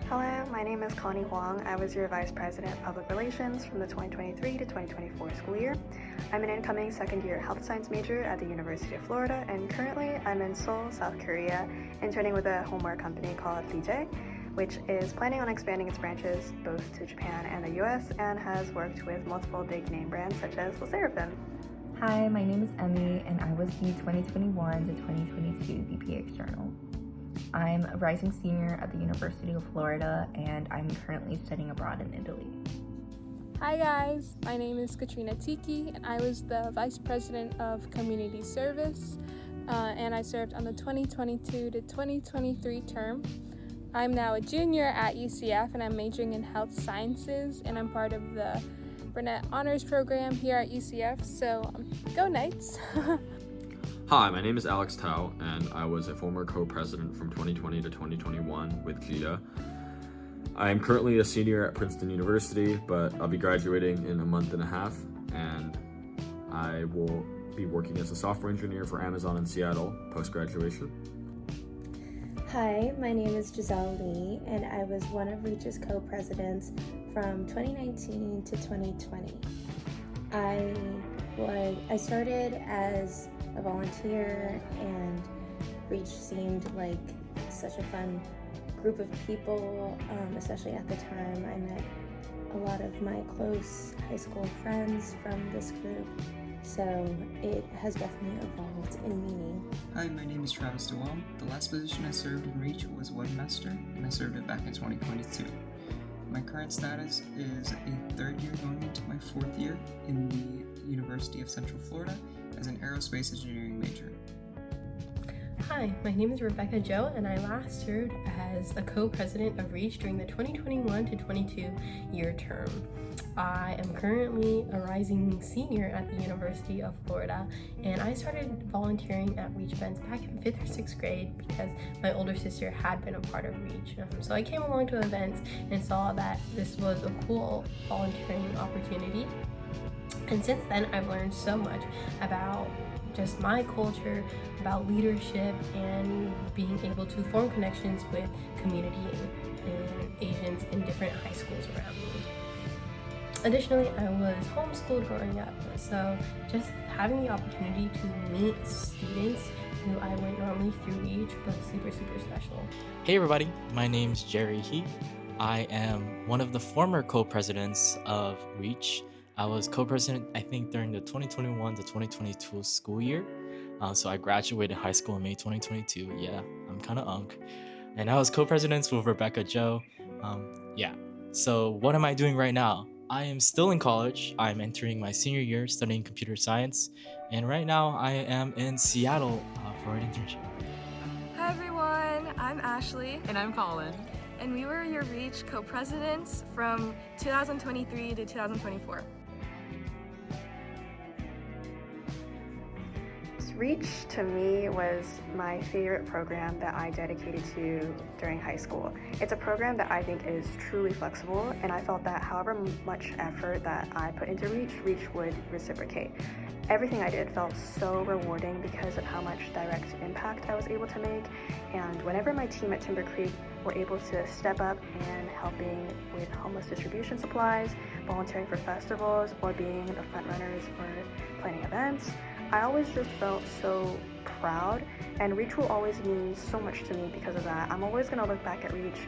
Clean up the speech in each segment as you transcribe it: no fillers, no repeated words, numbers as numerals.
Hello, my name is Connie Huang. I was your Vice President of Public Relations from the 2023 to 2024 school year. I'm an incoming second-year health science major at the University of Florida, and currently I'm in Seoul, South Korea, interning with a homeware company called Lee, which is planning on expanding its branches both to Japan and the US, and has worked with multiple big name brands such as Le Sserafim. Hi, my name is Emmy, and I was the 2021 to 2022 VP External. I'm a rising senior at the University of Florida, and I'm currently studying abroad in Italy. Hi guys, my name is Katrina Tiki, and I was the Vice President of Community Service, and I served on the 2022 to 2023 term. I'm now a junior at UCF, and I'm majoring in health sciences, and I'm part of the Burnett Honors Program here at UCF, so go Knights! Hi, my name is Alex Tao, and I was a former co-president from 2020 to 2021 with GITA. I am currently a senior at Princeton University, but I'll be graduating in a month and a half, and I will be working as a software engineer for Amazon in Seattle post-graduation. Hi, my name is Giselle Lee, and I was one of Reach's co-presidents from 2019 to 2020. I started as a volunteer, and Reach seemed like such a fun group of people, especially at the time. I met a lot of my close high school friends from this group, so it has definitely evolved in meaning. Hi, my name is Travis DeWall. The last position I served in Reach was webmaster, and I served it back in 2022. My current status is a third year going into my fourth year in the University of Central Florida as an aerospace engineering major. Hi, my name is Rebecca Joe, and I last served as a co-president of REACH during the 2021 to 22 year term. I am currently a rising senior at the University of Florida, and I started volunteering at REACH events back in 5th or 6th grade because my older sister had been a part of REACH. So I came along to events and saw that this was a cool volunteering opportunity. And since then, I've learned so much about just my culture, about leadership, and being able to form connections with community and Asians in different high schools around me. Additionally, I was homeschooled growing up, so just having the opportunity to meet students who I wouldn't normally through REACH was super, super special. Hey everybody, my name's Jerry He. I am one of the former co-presidents of REACH. I was co-president, I think, during the 2021 to 2022 school year. So I graduated high school in May 2022. Yeah, I'm kind of unk. And I was co-president with Rebecca Joe. So what am I doing right now? I am still in college. I'm entering my senior year studying computer science. And right now I am in Seattle for an internship. Hi everyone, I'm Ashley. And I'm Colin. And we were your REACH co-presidents from 2023 to 2024. REACH to me was my favorite program that I dedicated to during high school. It's a program that I think is truly flexible, and I felt that however much effort that I put into REACH would reciprocate. Everything I did felt so rewarding because of how much direct impact I was able to make, and whenever my team at Timber Creek were able to step up and helping with homeless distribution supplies, volunteering for festivals, or being the front runners for planning events, I always just felt so proud, and REACH will always mean so much to me because of that. I'm always going to look back at REACH,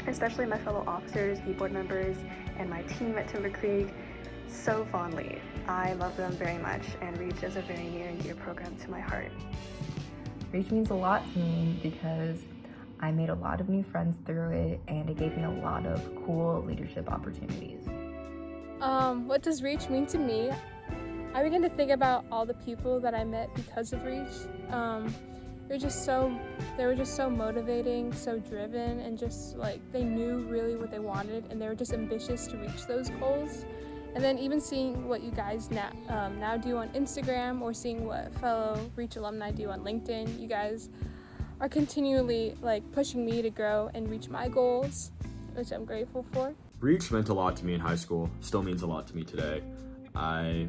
especially my fellow officers, e-board members, and my team at Timber Creek, so fondly. I love them very much, and REACH is a very near and dear program to my heart. REACH means a lot to me because I made a lot of new friends through it, and it gave me a lot of cool leadership opportunities. What does REACH mean to me? I began to think about all the people that I met because of REACH. They were just so motivating, so driven, and just like they knew really what they wanted, and they were just ambitious to reach those goals. And then even seeing what you guys now do on Instagram, or seeing what fellow REACH alumni do on LinkedIn, you guys are continually like pushing me to grow and reach my goals, which I'm grateful for. REACH meant a lot to me in high school, still means a lot to me today. I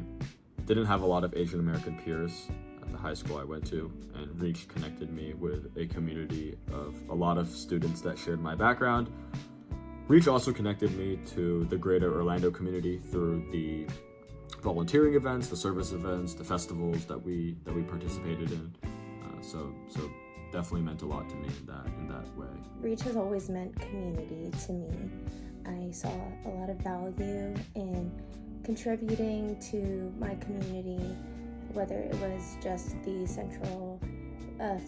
didn't have a lot of Asian American peers at the high school I went to, and REACH connected me with a community of a lot of students that shared my background, Reach also connected me to the greater Orlando community through the volunteering events, the service events, the festivals that we participated in. So definitely meant a lot to me in that way. Reach has always meant community to me. I saw a lot of value in contributing to my community, whether it was just the Central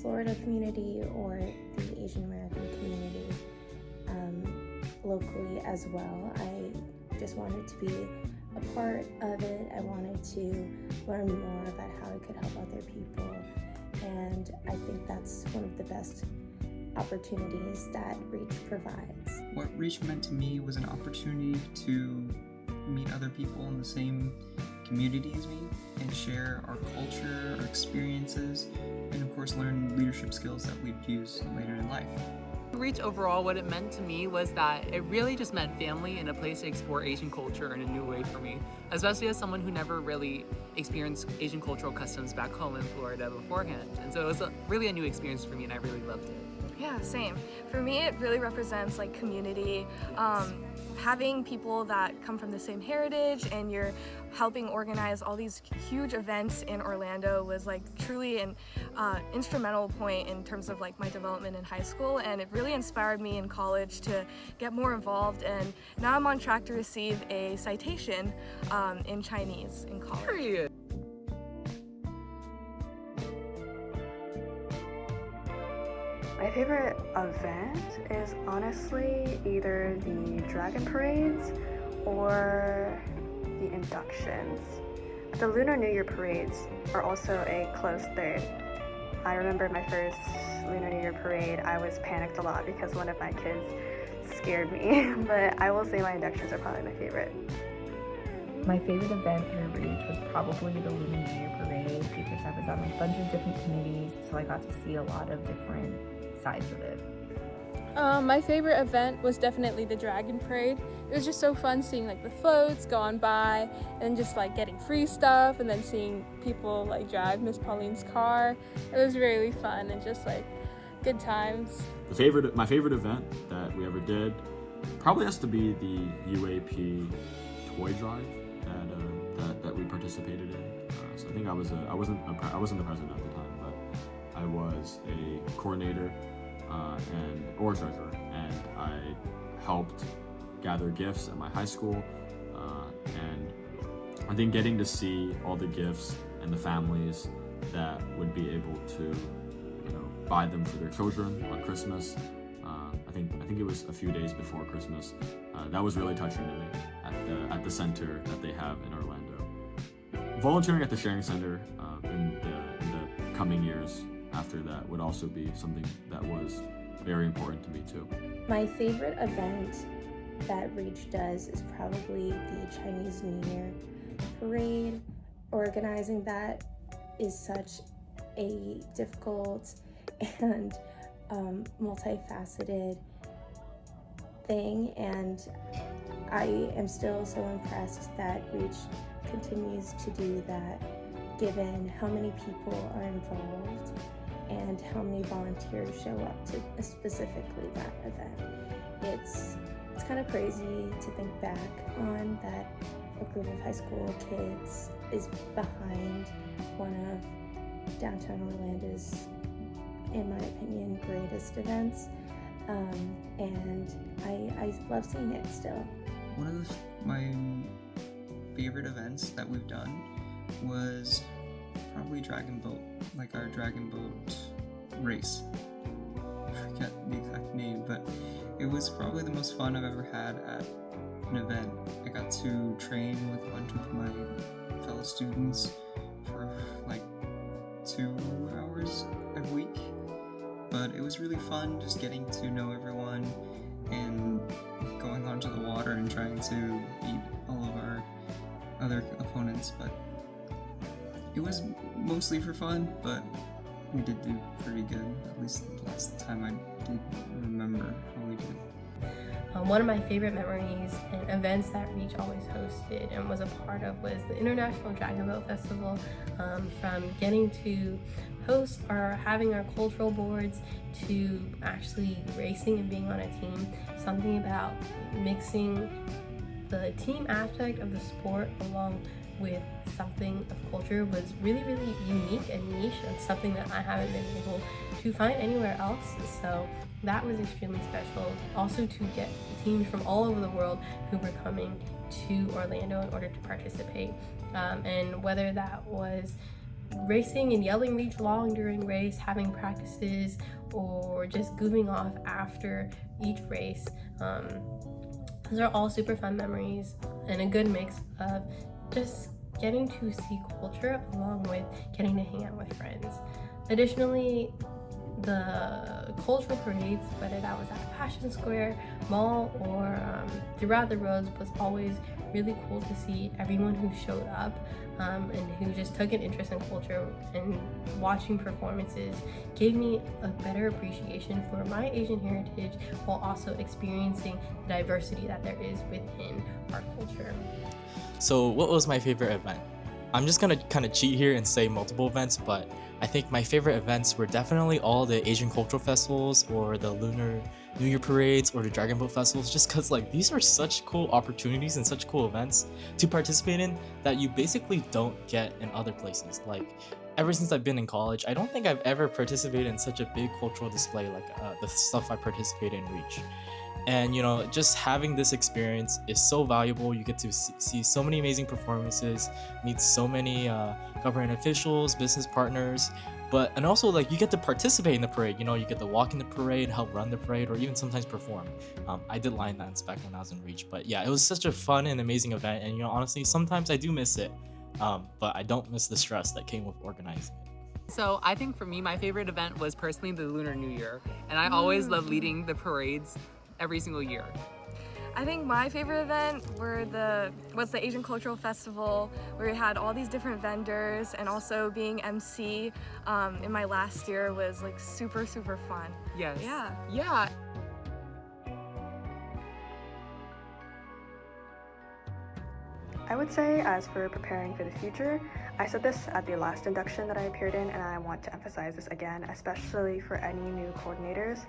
Florida community or the Asian American community locally as well. I just wanted to be a part of it. I wanted to learn more about how I could help other people, and I think that's one of the best opportunities that Reach provides. What Reach meant to me was an opportunity to meet other people in the same community as me and share our culture, our experiences, and of course learn leadership skills that we'd use later in life. Reach overall, what it meant to me was that it really just meant family and a place to explore Asian culture in a new way for me, especially as someone who never really experienced Asian cultural customs back home in Florida beforehand. And so it was really a new experience for me, and I really loved it. Yeah, same. For me, it really represents like community, having people that come from the same heritage, and you're helping organize all these huge events in Orlando was like truly an instrumental point in terms of like my development in high school, and it really inspired me in college to get more involved, and now I'm on track to receive a citation in Chinese in college. Period. My favorite event is honestly either the dragon parades or the inductions. The Lunar New Year parades are also a close third. I remember my first Lunar New Year parade, I was panicked a lot because one of my kids scared me, but I will say my inductions are probably my favorite. My favorite event through Reach was probably the Lunar New Year parade because I was on a bunch of different committees, so I got to see a lot of different sides of it. My favorite event was definitely the Dragon Parade. It was just so fun seeing like the floats go on by and just like getting free stuff and then seeing people like drive Miss Pauline's car. It was really fun and just like good times. My favorite event that we ever did probably has to be the UAP toy drive that we participated in. So I think I wasn't the president at the time, but I was a coordinator or treasurer, and I helped gather gifts at my high school, and I think getting to see all the gifts and the families that would be able to, buy them for their children on Christmas. I think it was a few days before Christmas. That was really touching to me at the center that they have in Orlando. Volunteering at the Sharing Center in the coming years after that would also be something that was very important to me too. My favorite event that Reach does is probably the Chinese New Year parade. Organizing that is such a difficult and multifaceted thing, and I am still so impressed that Reach continues to do that, given how many people are involved and how many volunteers show up to specifically that event. It's kind of crazy to think back on that a group of high school kids is behind one of downtown Orlando's, in my opinion, greatest events, and I love seeing it still. One of my favorite events that we've done was probably Dragon Boat, like our Dragon Boat race. I forget the exact name, but it was probably the most fun I've ever had at an event. I got to train with a bunch of my fellow students for like 2 hours a week, but it was really fun just getting to know everyone and going onto the water and trying to beat all of our other opponents. But it was mostly for fun, but we did do pretty good, at least the last time I did remember how we did. One of my favorite memories and events that Reach always hosted and was a part of was the International Dragon Boat Festival. From getting to host or having our cultural boards to actually racing and being on a team, something about mixing the team aspect of the sport along with something of culture was really, really unique and niche, and something that I haven't been able to find anywhere else. So that was extremely special. Also to get teams from all over the world who were coming to Orlando in order to participate. And whether that was racing and yelling Reach long during race, having practices, or just goofing off after each race, those are all super fun memories and a good mix of just getting to see culture along with getting to hang out with friends. Additionally, the cultural parades, whether that was at Passion Square, Mall, or throughout the roads, was always really cool to see everyone who showed up and who just took an interest in culture, and watching performances gave me a better appreciation for my Asian heritage while also experiencing the diversity that there is within our culture. So what was my favorite event? I'm just gonna kind of cheat here and say multiple events, but I think my favorite events were definitely all the Asian cultural festivals or the Lunar New Year parades or the Dragon Boat festivals, just because like these are such cool opportunities and such cool events to participate in that you basically don't get in other places. Like ever since I've been in college, I don't think I've ever participated in such a big cultural display like the stuff I participated in Reach. And you know, just having this experience is so valuable. You get to see so many amazing performances, meet so many government officials, business partners, and also like you get to participate in the parade. You know, you get to walk in the parade, help run the parade, or even sometimes perform. I did line dance back when I was in Reach, but yeah, it was such a fun and amazing event. And you know, honestly, sometimes I do miss it, but I don't miss the stress that came with organizing it. So I think for me, my favorite event was personally the Lunar New Year, and I always love leading the parades every single year. I think my favorite event was the Asian Cultural Festival, where we had all these different vendors, and also being MC in my last year was like super fun. Yes. Yeah. I would say, as for preparing for the future, I said this at the last induction that I appeared in, and I want to emphasize this again, especially for any new coordinators.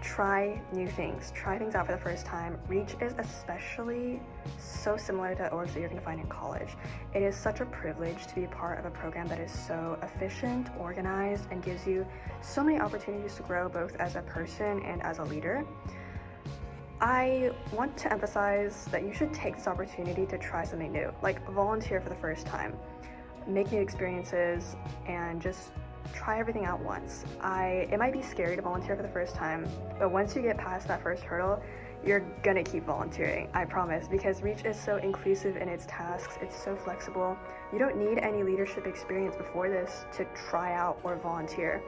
Try new things. Try things out for the first time. Reach is especially so similar to orgs that you're going to find in college. It is such a privilege to be part of a program that is so efficient, organized, and gives you so many opportunities to grow both as a person and as a leader. I want to emphasize that you should take this opportunity to try something new, like volunteer for the first time, make new experiences, and just try everything out once. It might be scary to volunteer for the first time, but once you get past that first hurdle, you're gonna keep volunteering, I promise, because Reach is so inclusive in its tasks, it's so flexible. You don't need any leadership experience before this to try out or volunteer.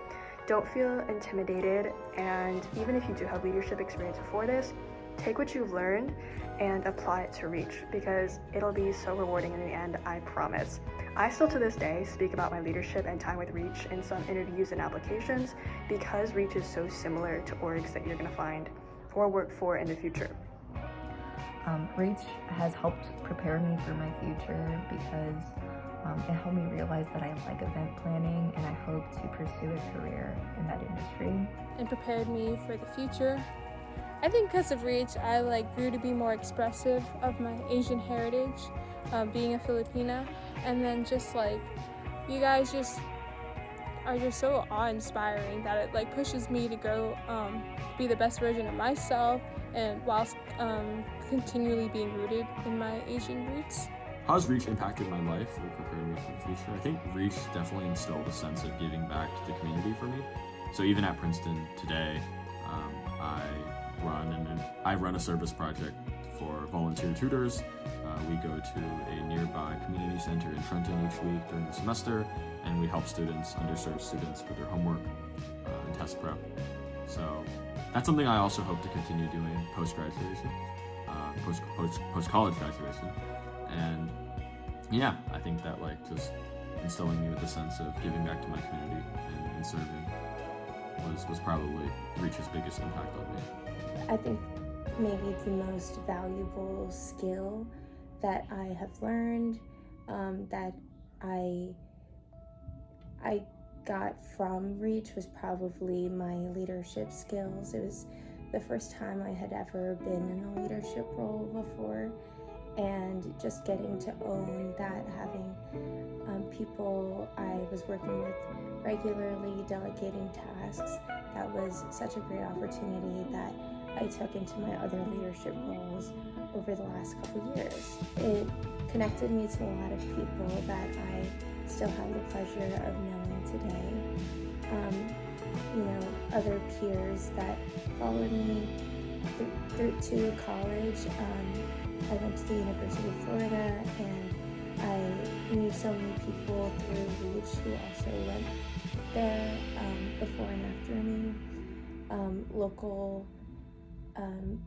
Don't feel intimidated, and even if you do have leadership experience before this, take what you've learned and apply it to Reach, because it'll be so rewarding in the end, I promise. I still to this day speak about my leadership and time with Reach in some interviews and applications, because Reach is so similar to orgs that you're going to find or work for in the future. Reach has helped prepare me for my future because it helped me realize that I like event planning, and I hope to pursue a career in that industry. And prepared me for the future. I think because of Reach, I grew to be more expressive of my Asian heritage, being a Filipina, and then just you guys are just so awe-inspiring that it pushes me to go be the best version of myself, and whilst continually being rooted in my Asian roots. How has Reach impacted my life or prepared me for the future? I think Reach definitely instilled a sense of giving back to the community for me. So even at Princeton today, I run a service project for volunteer tutors. We go to a nearby community center in Trenton each week during the semester, and we help underserved students with their homework and test prep. So that's something I also hope to continue doing post-graduation, post-college graduation. And yeah, I think that just instilling me with a sense of giving back to my community and serving was probably Reach's biggest impact on me. I think maybe the most valuable skill that I have learned, that I got from Reach was probably my leadership skills. It was the first time I had ever been in a leadership role before, and just getting to own that, having people I was working with regularly, delegating tasks, that was such a great opportunity that I took into my other leadership roles over the last couple years. It connected me to a lot of people that I still have the pleasure of knowing today. Other peers that followed me through college. I went to the University of Florida, and I knew so many people through Reach who also went there before and after me. Local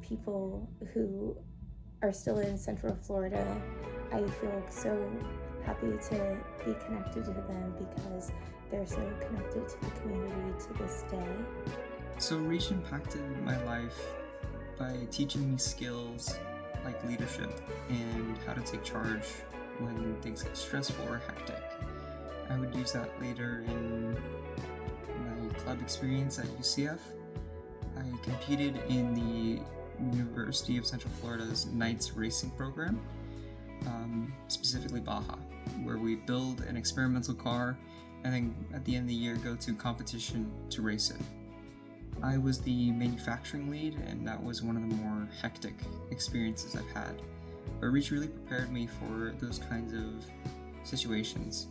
people who are still in Central Florida, I feel so happy to be connected to them because they're so connected to the community to this day. So Reach impacted my life by teaching me skills like leadership and how to take charge when things get stressful or hectic. I would use that later in my club experience at UCF. I competed in the University of Central Florida's Knights racing program, specifically Baja, where we build an experimental car and then at the end of the year go to competition to race it. I was the manufacturing lead, and that was one of the more hectic experiences I've had. But Reach really prepared me for those kinds of situations.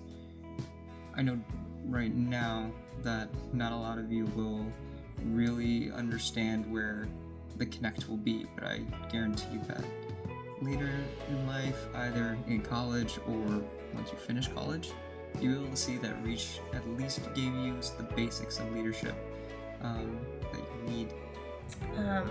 I know right now that not a lot of you will really understand where the connect will be, but I guarantee you that later in life, either in college or once you finish college, you'll be able to see that Reach at least gave you the basics of leadership that you need.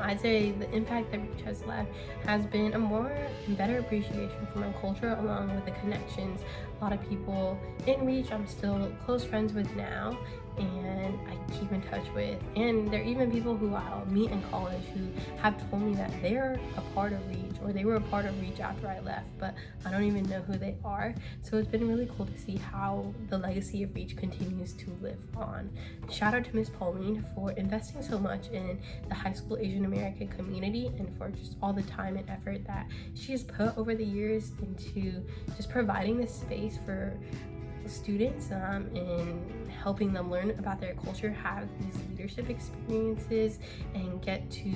I'd say the impact that Reach has left has been a more and better appreciation for my culture, along with the connections. A lot of people in Reach I'm still close friends with now, and I keep in touch with. And there are even people who I'll meet in college who have told me that they're a part of Reach, or they were a part of Reach after I left, but I don't even know who they are. So it's been really cool to see how the legacy of Reach continues to live on. Shout out to Ms. Pauline for investing so much in the high school Asian American community, and for just all the time and effort that she has put over the years into just providing this space for students and helping them learn about their culture, have these leadership experiences, and get to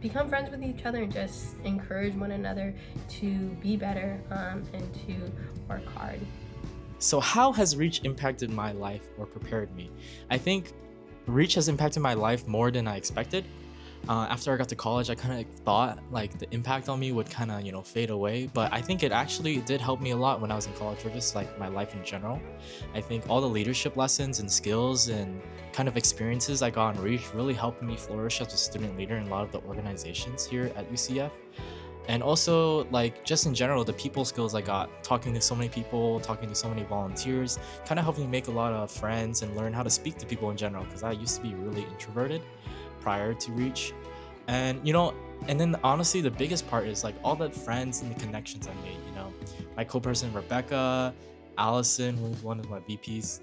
become friends with each other and just encourage one another to be better and to work hard. So how has Reach impacted my life or prepared me? I think Reach has impacted my life more than I expected. After I got to college, I kind of thought like the impact on me would kind of, fade away, but I think it actually did help me a lot when I was in college, or just like my life in general. I think all the leadership lessons and skills and kind of experiences I got on Reach really helped me flourish as a student leader in a lot of the organizations here at UCF. And also, like, just in general, the people skills I got, talking to so many people, talking to so many volunteers, kind of helped me make a lot of friends and learn how to speak to people in general, because I used to be really introverted prior to Reach. And and then honestly the biggest part is like all the friends and the connections I made. My co-president Rebecca, Allison, who's one of my VPs,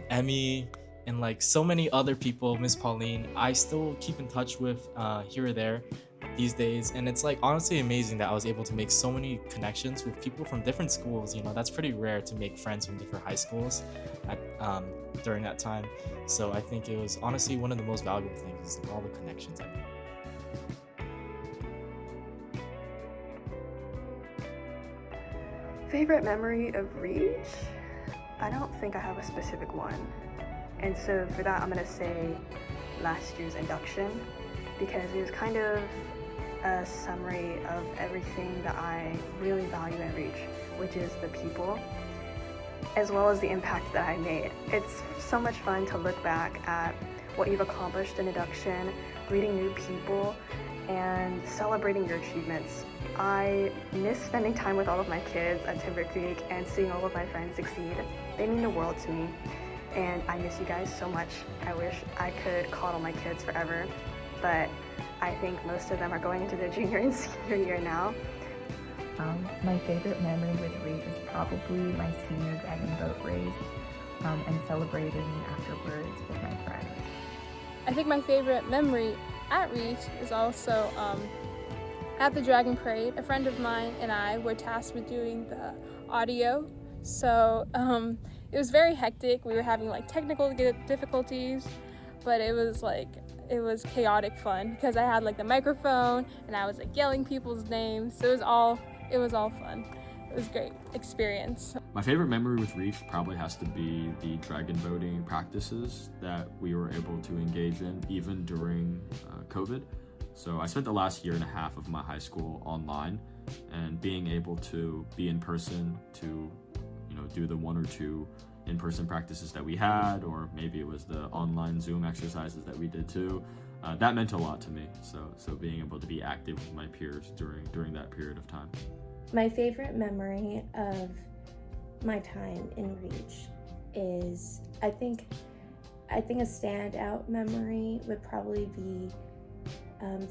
Emmy, and like so many other people, Miss Pauline, I still keep in touch with here or there these days. And it's like honestly amazing that I was able to make so many connections with people from different schools. That's pretty rare to make friends from different high schools during that time. So I think it was honestly one of the most valuable things is all the connections I made. Favorite memory of Reach? I don't think I have a specific one. And so for that, I'm gonna say last year's induction, because it was kind of a summary of everything that I really value in Reach, which is the people, as well as the impact that I made. It's so much fun to look back at what you've accomplished in induction, greeting new people, and celebrating your achievements. I miss spending time with all of my kids at Timber Creek and seeing all of my friends succeed. They mean the world to me, and I miss you guys so much. I wish I could coddle my kids forever. but I think most of them are going into their junior and senior year now. My favorite memory with Reach is probably my senior dragon boat race and celebrating afterwards with my friends. I think my favorite memory at Reach is also at the Dragon Parade. A friend of mine and I were tasked with doing the audio, so it was very hectic. We were having like technical difficulties, but it was chaotic fun because I had like the microphone and I was like yelling people's names. So it was all fun. It was a great experience. My favorite memory with Reach probably has to be the dragon boating practices that we were able to engage in even during COVID. So I spent the last year and a half of my high school online, and being able to be in person to, do the 1 or 2 in-person practices that we had, or maybe it was the online Zoom exercises that we did too. That meant a lot to me. So being able to be active with my peers during that period of time. My favorite memory of my time in Reach is, I think a standout memory would probably be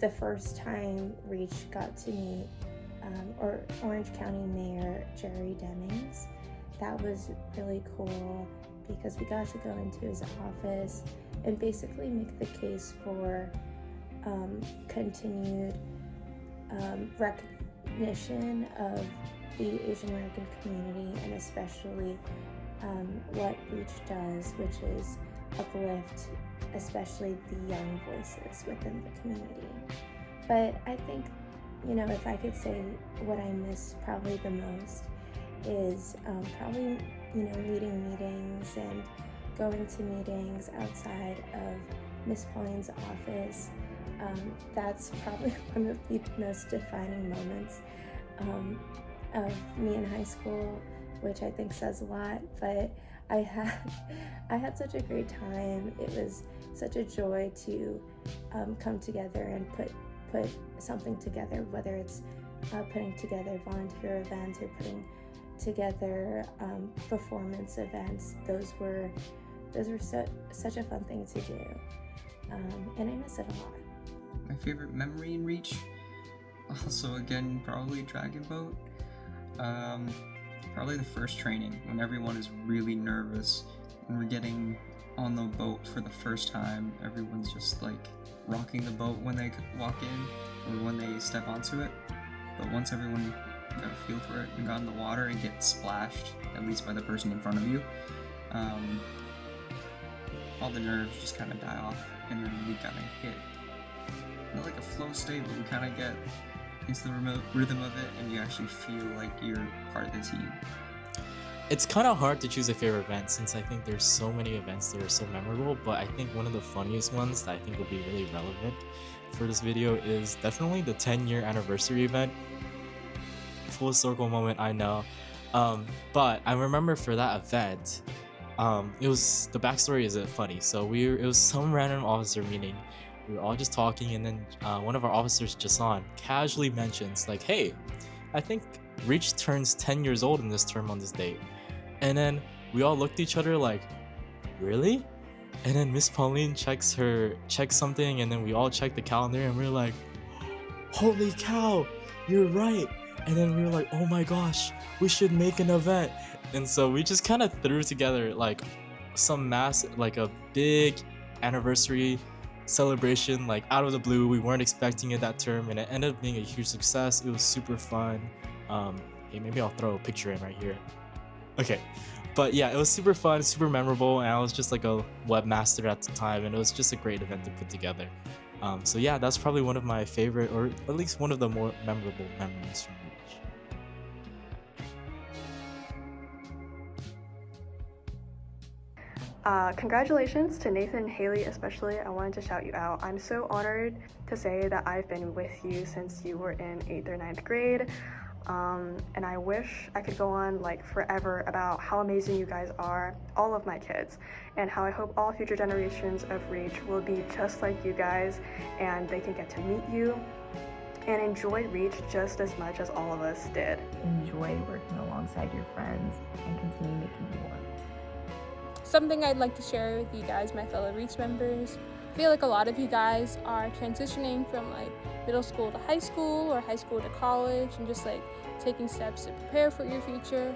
the first time Reach got to meet Orange County Mayor Jerry Demings. That was really cool because we got to go into his office and basically make the case for continued recognition of the Asian American community, and especially what Reach does, which is uplift especially the young voices within the community. But I think, if I could say what I miss probably the most is probably, leading meetings and going to meetings outside of Miss Pauline's office. That's probably one of the most defining moments of me in high school, which I think says a lot. But I had such a great time. It was such a joy to come together and put something together, whether it's putting together volunteer events or putting together performance events. Those were such a fun thing to do, and I miss it a lot. My favorite memory in Reach, also again probably Dragon Boat. Probably the first training when everyone is really nervous and we're getting on the boat for the first time. Everyone's just like rocking the boat when they walk in or when they step onto it. But once everyone got a feel for it and got in the water and get splashed, at least by the person in front of you, all the nerves just kind of die off, and then we kind of hit, not like a flow state, but we kind of get into the rhythm of it, and you actually feel like you're part of the team. It's kind of hard to choose a favorite event since I think there's so many events that are so memorable, but I think one of the funniest ones that I think will be really relevant for this video is definitely the 10-year anniversary event. Full circle moment, I know. But I remember for that event, it was, the backstory isn't funny. So it was some random officer meeting. We were all just talking, and then one of our officers, Jason, casually mentions like, hey, I think Reach turns 10 years old in this term on this date. And then we all looked at each other like, really? And then Miss Pauline checks something, and then we all checked the calendar, and we were like, holy cow, you're right. And then we were like, oh my gosh, we should make an event. And so we just kind of threw together like a big anniversary celebration, like out of the blue. We weren't expecting it that term, and it ended up being a huge success. It was super fun. Hey, maybe I'll throw a picture in right here. Okay, but yeah, it was super fun, super memorable, and I was just like a webmaster at the time, and it was just a great event to put together. So yeah, that's probably one of my favorite, or at least one of the more memorable memories from Reach. Congratulations to Nathan and Haley especially. I wanted to shout you out. I'm so honored to say that I've been with you since you were in 8th or 9th grade. And I wish I could go on like forever about how amazing you guys are, all of my kids, and how I hope all future generations of Reach will be just like you guys, and they can get to meet you and enjoy Reach just as much as all of us did. Enjoy working alongside your friends and continue making new ones. something I'd like to share with you guys, my fellow Reach members. I feel like a lot of you guys are transitioning from like middle school to high school or high school to college and just like taking steps to prepare for your future.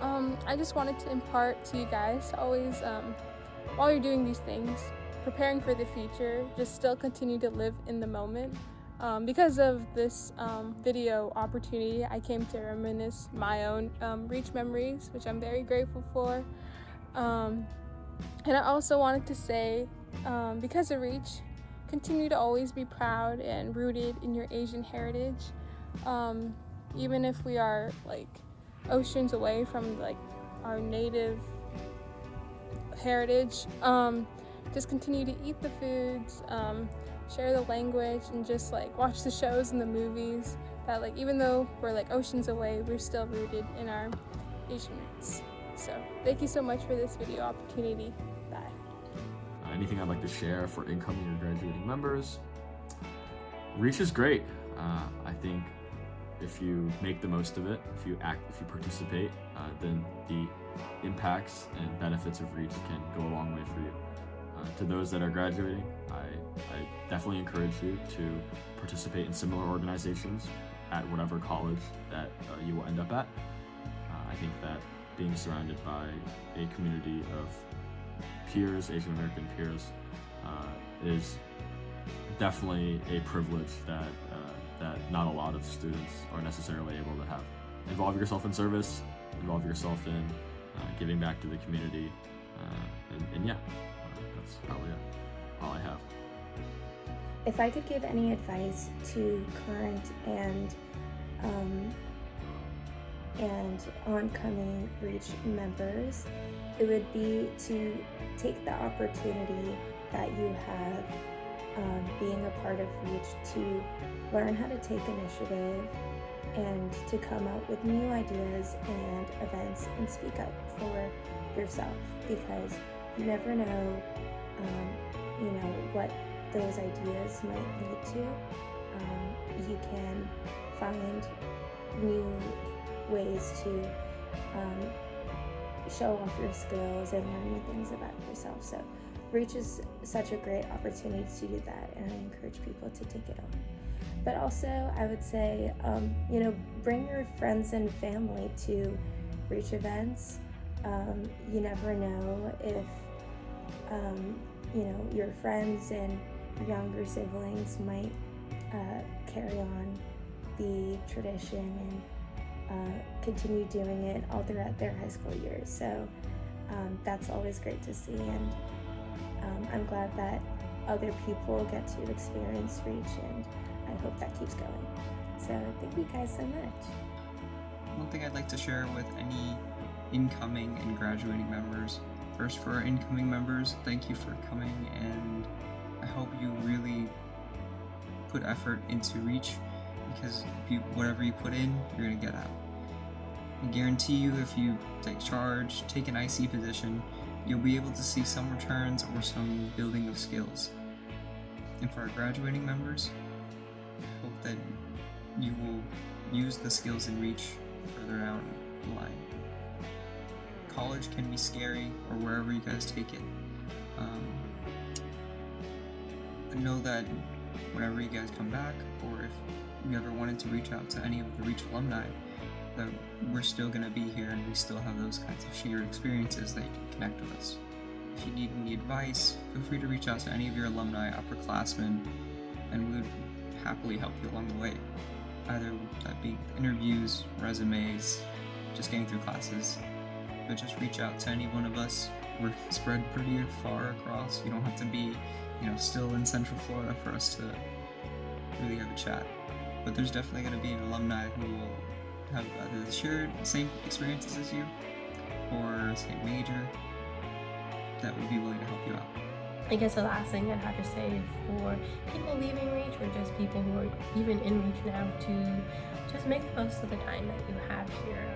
I just wanted to impart to you guys to always, while you're doing these things, preparing for the future, just still continue to live in the moment. Because of this video opportunity, I came to reminisce my own Reach memories, which I'm very grateful for. And I also wanted to say, because of Reach, continue to always be proud and rooted in your Asian heritage. Even if we are like oceans away from like our native heritage, just continue to eat the foods, share the language, and just like watch the shows and the movies that like even though we're like oceans away, we're still rooted in our Asian roots. So thank you so much for this video opportunity. Bye. Anything I'd like to share for incoming or graduating members? Reach is great. I think if you make the most of it, if you participate, then the impacts and benefits of Reach can go a long way for you. To those that are graduating, I definitely encourage you to participate in similar organizations at whatever college that you will end up at. I think that being surrounded by a community of peers, Asian American peers, is definitely a privilege that not a lot of students are necessarily able to have. Involve yourself in service, involve yourself in giving back to the community, and yeah, that's probably all I have. If I could give any advice to current and oncoming Reach members, it would be to take the opportunity that you have being a part of Reach to learn how to take initiative and to come up with new ideas and events and speak up for yourself, because you never know what those ideas might lead to. You can find new ways to show off your skills and learn new things about yourself. So Reach is such a great opportunity to do that, and I encourage people to take it on. But also, I would say, bring your friends and family to Reach events. You never know if, your friends and younger siblings might carry on the tradition and continue doing it all throughout their high school years. So that's always great to see, and I'm glad that other people get to experience Reach, and I hope that keeps going. So thank you guys so much. One thing I'd like to share with any incoming and graduating members. First, for our incoming members, thank you for coming, and I hope you really put effort into Reach, because whatever you put in, you're going to get out. I guarantee you, if you take charge, take an IC position, you'll be able to see some returns or some building of skills. And for our graduating members, I hope that you will use the skills in Reach further down the line. College can be scary, or wherever you guys take it. But know that whenever you guys come back, or if you ever wanted to reach out to any of the Reach alumni, that we're still going to be here, and we still have those kinds of shared experiences that you can connect with us. If you need any advice, feel free to reach out to any of your alumni, upperclassmen, and we would happily help you along the way. Either that be interviews, resumes, just getting through classes. But just reach out to any one of us. We're spread pretty far across. You don't have to be, still in Central Florida for us to really have a chat. But there's definitely going to be an alumni who will have either shared the same experiences as you, or same major, that would be willing to help you out. I guess the last thing I'd have to say for people leaving Reach, or just people who are even in Reach now, to just make the most of the time that you have here.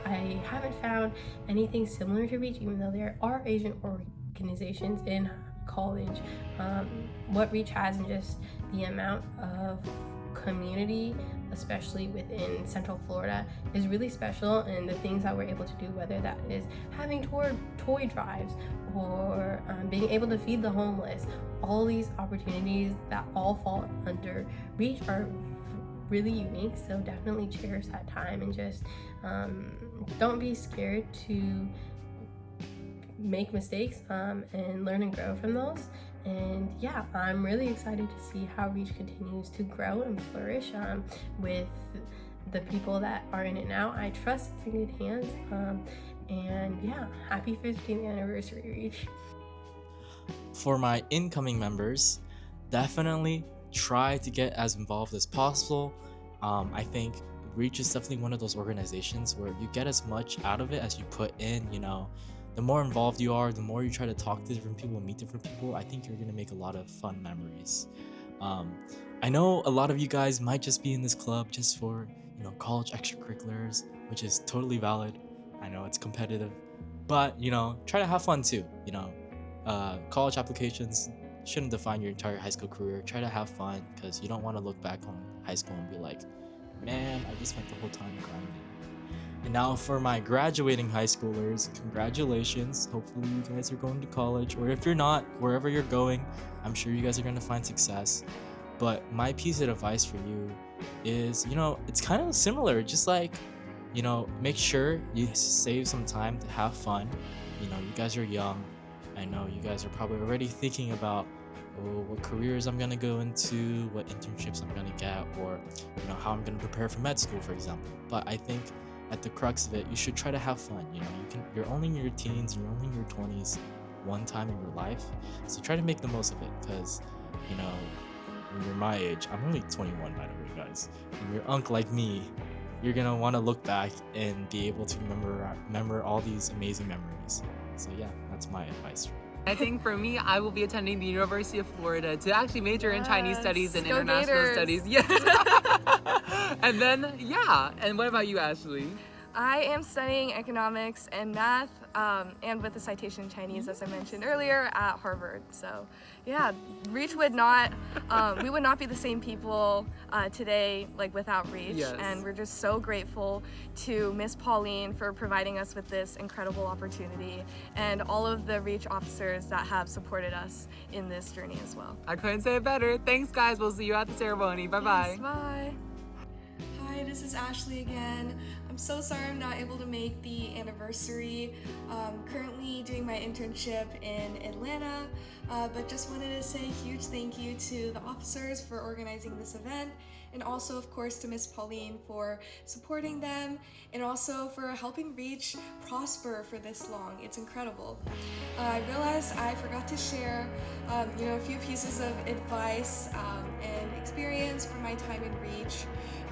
I haven't found anything similar to Reach, even though there are Asian organizations in college. What Reach has, and just the amount of community, especially within Central Florida, is really special. And the things that we're able to do, whether that is having toy drives or being able to feed the homeless. All these opportunities that all fall under Reach are really unique, so definitely cherish that time and just don't be scared to make mistakes and learn and grow from those. And yeah, I'm really excited to see how Reach continues to grow and flourish with the people that are in it now. I trust it's in good hands. And yeah, happy 15th anniversary, Reach. For my incoming members, definitely try to get as involved as possible. I think Reach is definitely one of those organizations where you get as much out of it as you put in. The more involved you are, the more you try to talk to different people and meet different people, I think you're going to make a lot of fun memories. I know a lot of you guys might just be in this club just for college extracurriculars, which is totally valid. I know it's competitive, but try to have fun too. College applications shouldn't define your entire high school career. Try to have fun, because you don't want to look back on high school and be like, man, I just spent the whole time grinding. And now for my graduating high schoolers, congratulations. Hopefully you guys are going to college, or if you're not, wherever you're going, I'm sure you guys are going to find success. But my piece of advice for you is, it's kind of similar. Just like, make sure you save some time to have fun. You guys are young. I know you guys are probably already thinking about what careers I'm gonna go into, what internships I'm gonna get, or how I'm gonna prepare for med school, for example. But I think at the crux of it, you should try to have fun. You're only in your teens, you're only in your 20s one time in your life, so try to make the most of it. Because when you're my age, I'm only 21 by the way, guys. When you're unk like me, you're gonna want to look back and be able to remember all these amazing memories. So yeah, that's my advice. I think for me, I will be attending the University of Florida to actually major in Chinese studies and Go international Gators. studies. Yes. And then, yeah. And what about you, Ashley? I am studying economics and math, and with a citation in Chinese, as I mentioned earlier, at Harvard. So, yeah, Reach would not, we would not be the same people today, without Reach. Yes. And we're just so grateful to Miss Pauline for providing us with this incredible opportunity, and all of the Reach officers that have supported us in this journey as well. I couldn't say it better. Thanks, guys. We'll see you at the ceremony. Bye-bye. Yes, bye. Hi, this is Ashley again. I'm so sorry I'm not able to make the anniversary. Currently doing my internship in Atlanta, but just wanted to say a huge thank you to the officers for organizing this event, and also of course to Miss Pauline for supporting them, and also for helping Reach prosper for this long. It's incredible. I realized I forgot to share a few pieces of advice and experience from my time in Reach.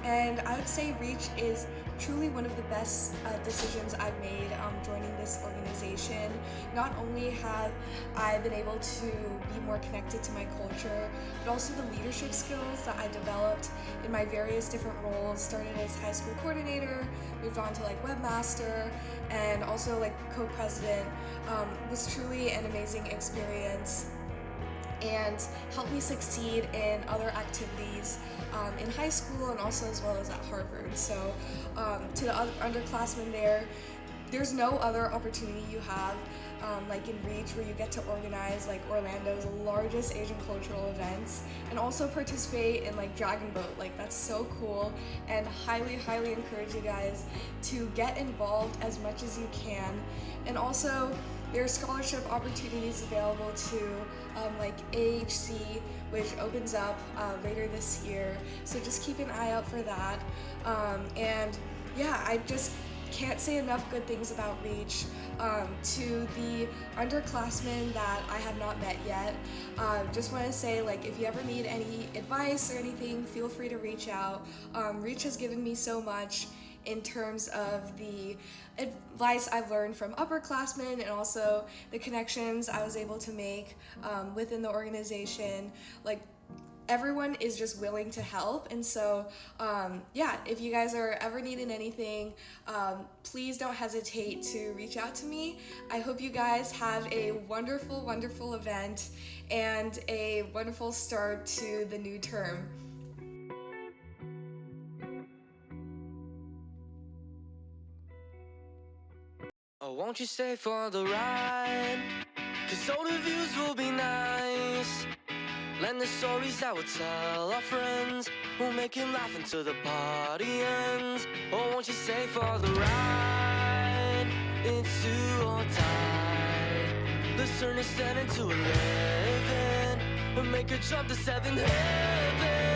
And I would say Reach is truly one of the best decisions I've made joining this organization. Not only have I been able to be more connected to my culture, but also the leadership skills that I developed in my various different roles. Started as high school coordinator, moved on to webmaster, and also co-president. Was truly an amazing experience, and helped me succeed in other activities in high school, and also as well as at Harvard. So to the other underclassmen there's no other opportunity you have in Reach, where you get to organize Orlando's largest Asian cultural events, and also participate in Dragon Boat. That's so cool, and highly encourage you guys to get involved as much as you can. And also there are scholarship opportunities available to AHC, which opens up later this year, so just keep an eye out for that. And yeah, I just can't say enough good things about Reach. To the underclassmen that I have not met yet, just want to say, if you ever need any advice or anything, feel free to reach out. Reach has given me so much in terms of the advice I've learned from upperclassmen, and also the connections I was able to make within the organization. Everyone is just willing to help, and so yeah, if you guys are ever needing anything, please don't hesitate to reach out to me. I hope you guys have a wonderful event and a wonderful start to the new term. Oh, won't you stay for the ride? 'cause all the views will be nice. Land the stories that we'll tell our friends. We'll make him laugh until the party ends. Oh, won't you stay for the ride? It's do or die. Let's turn this 10 into 11 and make her jump to 7 heaven.